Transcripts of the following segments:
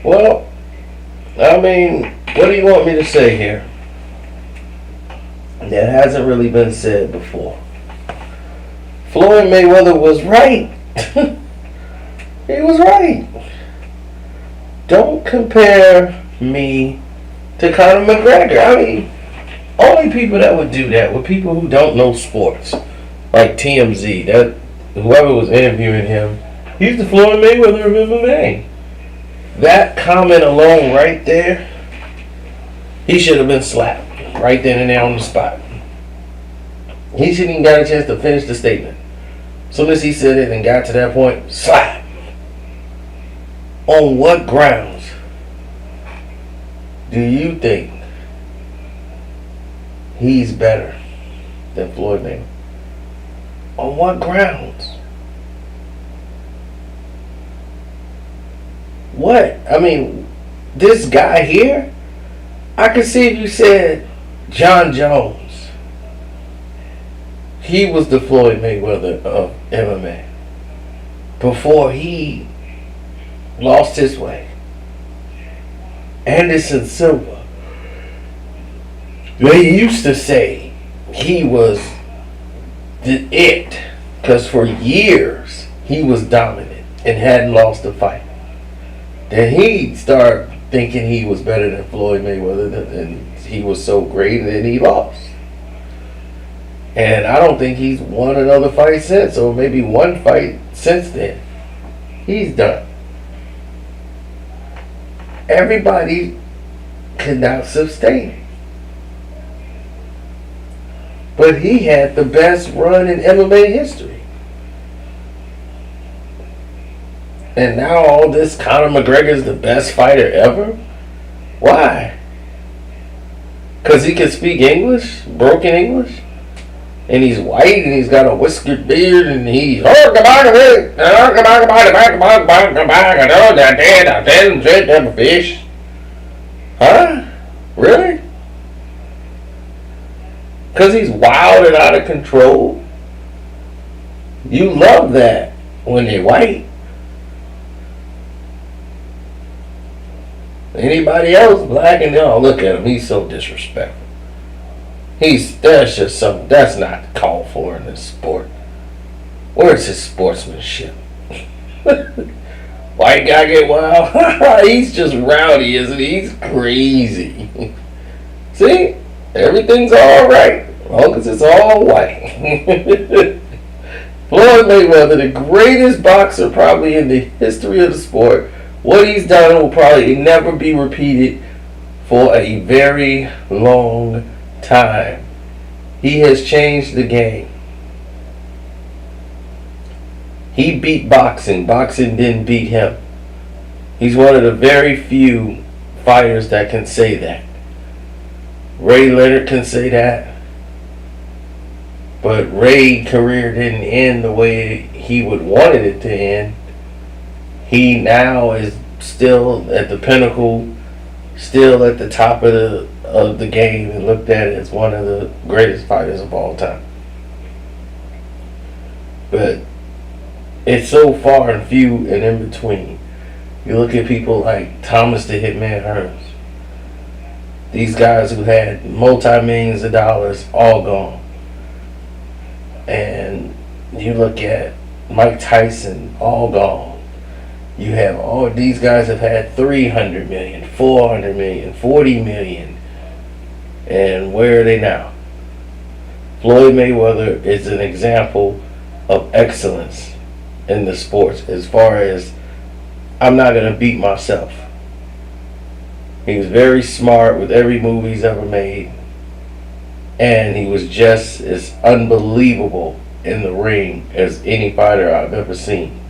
Well, I mean, what do you want me to say here? That hasn't really been said before. Floyd Mayweather was right. He was right. Don't compare me to Conor McGregor. I mean, only people that would do that were people who don't know sports, like TMZ. That whoever was interviewing him, he's the Floyd Mayweather of MMA. That comment alone, right there, he should have been slapped right then and there on the spot. He shouldn't even got a chance to finish the statement. As soon as he said it and got to that point, slap. On what grounds do you think he's better than Floyd Mayweather? On what grounds? What? I mean, this guy here, I could see if you said John Jones. He was the Floyd Mayweather of MMA before he lost his way. Anderson Silva, they used to say he was the it, because for years he was dominant and hadn't lost a fight. Then he started thinking he was better than Floyd Mayweather, and he was so great, and then he lost. And I don't think he's won another fight since, or maybe one fight since then. He's done. Everybody cannot sustain it. But he had the best run in MMA history. And now all this Conor McGregor is the best fighter ever? Why? Because he can speak English, broken English? And he's white and he's got a whiskered beard and he's fish. Huh? Really? Because he's wild and out of control? You love that when they're white. Anybody else black and oh, look at him, he's so disrespectful. That's just something that's not called for in this sport. Where's his sportsmanship? White guy get wild? He's just rowdy, isn't he? He's crazy. See? Everything's alright. As long as it's all white. Floyd Mayweather, the greatest boxer probably in the history of the sport. What he's done will probably never be repeated for a very long time. He has changed the game. He beat boxing. Boxing didn't beat him. He's one of the very few fighters that can say that. Ray Leonard can say that. But Ray's career didn't end the way he would wanted it to end. He now is still at the pinnacle, still at the top of the game, and looked at as one of the greatest fighters of all time. But it's so far and few and in between. You look at people like Thomas the Hitman Hearns. These guys who had multi-millions of dollars all gone. And you look at Mike Tyson, all gone. You have all these guys have had 300 million, 400 million, 40 million. And where are they now? Floyd Mayweather is an example of excellence in the sports as far as I'm not going to beat myself. He was very smart with every move he's ever made. And he was just as unbelievable in the ring as any fighter I've ever seen.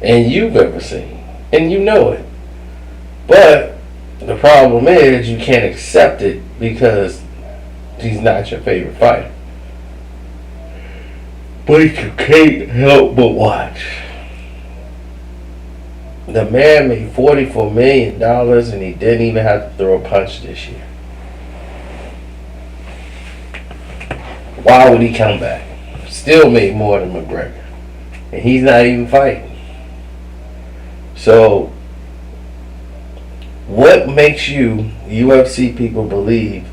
And you've ever seen. And you know it. But the problem is you can't accept it because he's not your favorite fighter. But you can't help but watch. The man made $44 million and he didn't even have to throw a punch this year. Why would he come back? Still made more than McGregor. And he's not even fighting. So makes you UFC people believe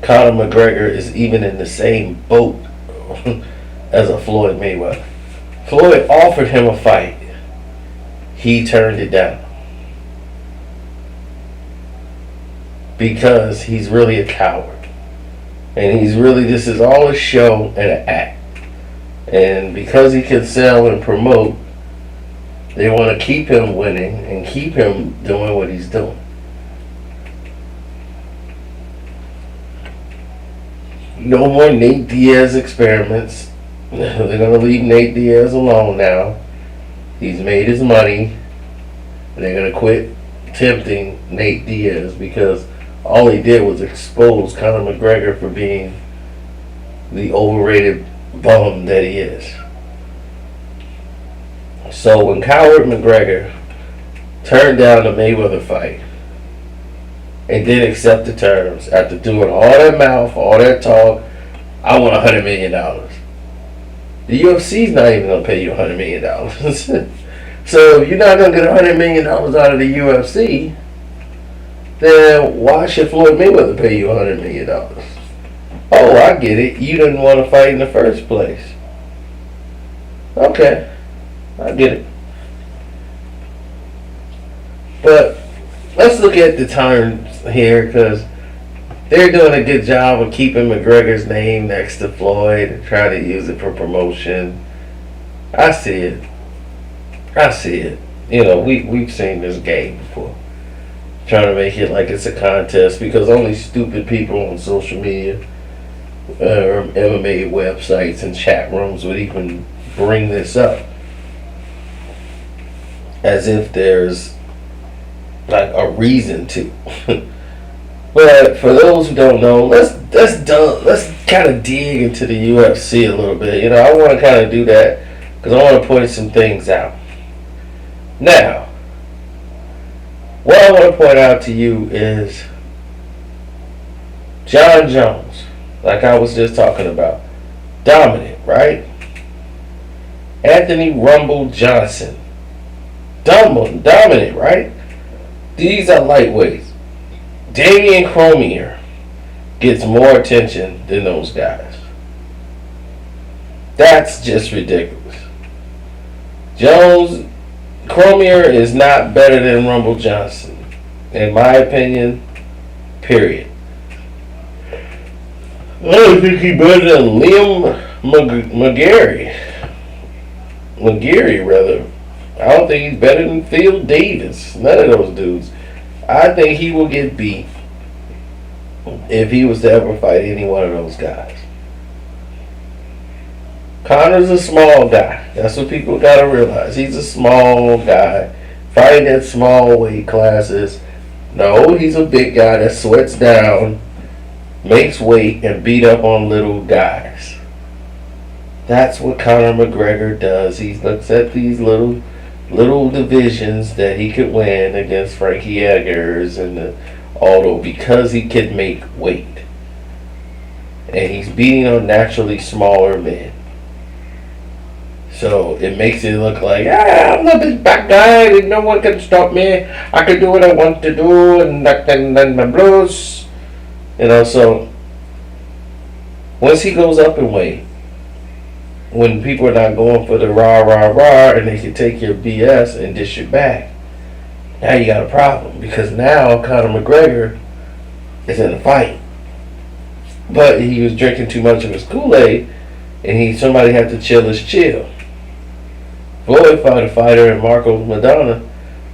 Conor McGregor is even in the same boat as a Floyd Mayweather? Floyd offered him a fight. He turned it down. Because he's really a coward. And this is all a show and an act. And because he can sell and promote, they want to keep him winning and keep him doing what he's doing. No more Nate Diaz experiments. They're going to leave Nate Diaz alone now. He's made his money. They're going to quit tempting Nate Diaz because all he did was expose Conor McGregor for being the overrated bum that he is. So when Coward McGregor turned down the Mayweather fight and did accept the terms after doing all that mouth, all that talk, I want $100 million. The UFC's not even going to pay you $100 million. So if you're not going to get $100 million out of the UFC, then why should Floyd Mayweather pay you $100 million? Oh, I get it. You didn't want to fight in the first place. Okay. I get it. But let's look at the terms here because they're doing a good job of keeping McGregor's name next to Floyd and trying to use it for promotion. I see it. You know, we've seen this game before. Trying to make it like it's a contest because only stupid people on social media or MMA websites and chat rooms would even bring this up. As if there's like a reason to. But for those who don't know, let's kind of dig into the UFC a little bit. You know, I want to kind of do that because I want to point some things out. Now, what I want to point out to you is John Jones, like I was just talking about, dominant, right? Anthony Rumble Johnson, dominant, right? These are lightweights. Damian Cormier gets more attention than those guys. That's just ridiculous. Cormier is not better than Rumble Johnson, in my opinion, period. I don't think he's better than Liam McGarry, rather. I don't think he's better than Phil Davis. None of those dudes. I think he will get beat if he was to ever fight any one of those guys. Conor's a small guy. That's what people gotta realize. He's a small guy fighting in small weight classes. No, he's a big guy that sweats down, makes weight, and beat up on little guys. That's what Conor McGregor does. He looks at these little divisions that he could win against Frankie Eggers and Aldo because he could make weight. And he's beating on naturally smaller men. So it makes it look like, I'm the big bad guy, no one can stop me. I can do what I want to do and my blues. You know, so once he goes up in weight, when people are not going for the rah and they can take your BS and dish it back, now you got a problem because now Conor McGregor is in a fight. But he was drinking too much of his Kool-Aid and somebody had to chill his chill. Floyd fought a fighter in Marco Madonna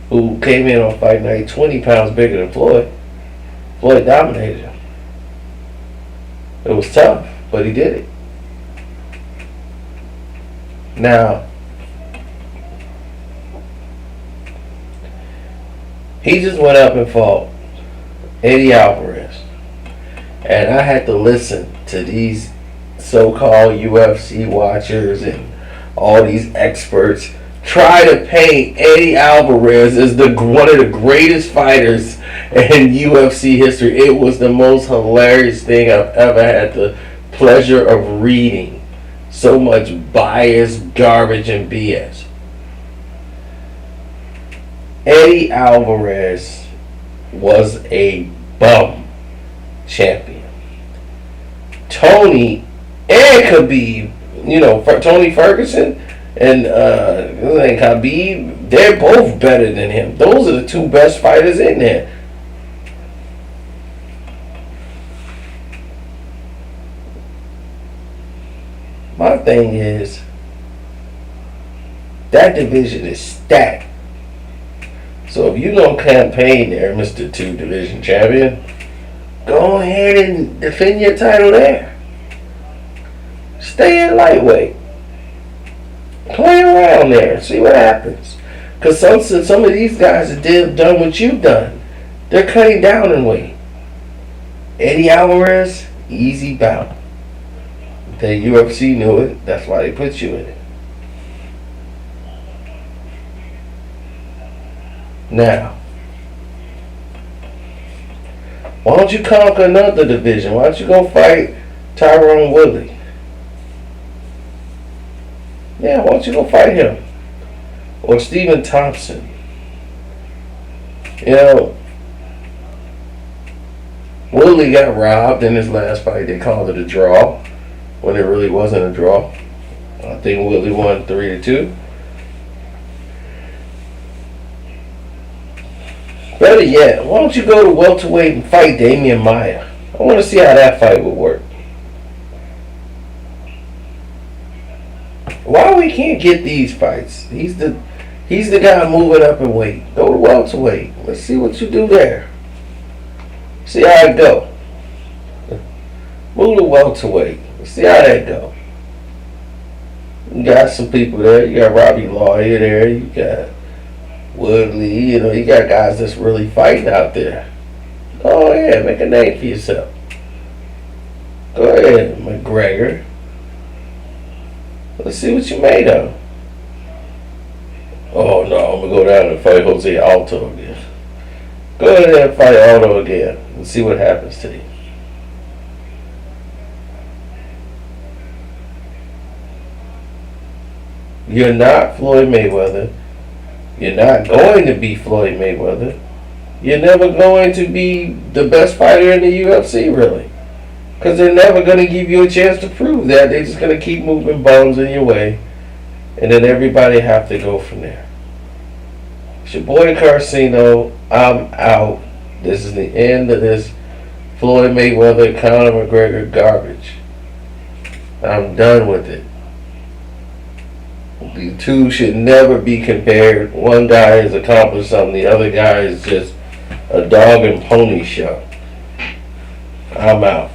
who came in on fight night 20 pounds bigger than Floyd. Floyd dominated him. It was tough, but he did it. Now, he just went up and fought Eddie Alvarez. And I had to listen to these so-called UFC watchers and all these experts try to paint Eddie Alvarez as one of the greatest fighters in UFC history. It was the most hilarious thing I've ever had the pleasure of reading. So much bias, garbage, and BS. Eddie Alvarez was a bum champion. Tony and Khabib, Tony Ferguson and Khabib, they're both better than him. Those are the two best fighters in there. My thing is, that division is stacked. So if you don't campaign there, Mr. Two Division Champion, go ahead and defend your title there. Stay in lightweight. Play around there. See what happens. Because some of these guys have done what you've done. They're cutting down in weight. Eddie Alvarez, easy bout. The UFC knew it. That's why they put you in it. Now, why don't you conquer another division? Why don't you go fight Tyrone Woodley? Yeah, why don't you go fight him? Or Stephen Thompson? Woodley got robbed in his last fight. They called it a draw when it really wasn't a draw. I think Woodley won 3-2. Better yet, why don't you go to welterweight and fight Damian Maia? I want to see how that fight would work. Why we can't get these fights? He's the guy moving up in weight. Go to welterweight. Let's see what you do there. See how it go. Move to welterweight. Let's see how that go. You got some people there. You got Robbie Lawyer there. You got Woodley. You got guys that's really fighting out there. Go ahead, make a name for yourself. Go ahead, McGregor. Let's see what you made of. Oh no, I'm gonna go down and fight Jose Aldo again. Go ahead and fight Aldo again and see what happens to you. You're not Floyd Mayweather. You're not going to be Floyd Mayweather. You're never going to be the best fighter in the UFC, really. Because they're never going to give you a chance to prove that. They're just going to keep moving bones in your way. And then everybody have to go from there. It's your boy Carcino. I'm out. This is the end of this Floyd Mayweather, Conor McGregor garbage. I'm done with it. The two should never be compared. One guy has accomplished something. The other guy is just a dog and pony show. I'm out.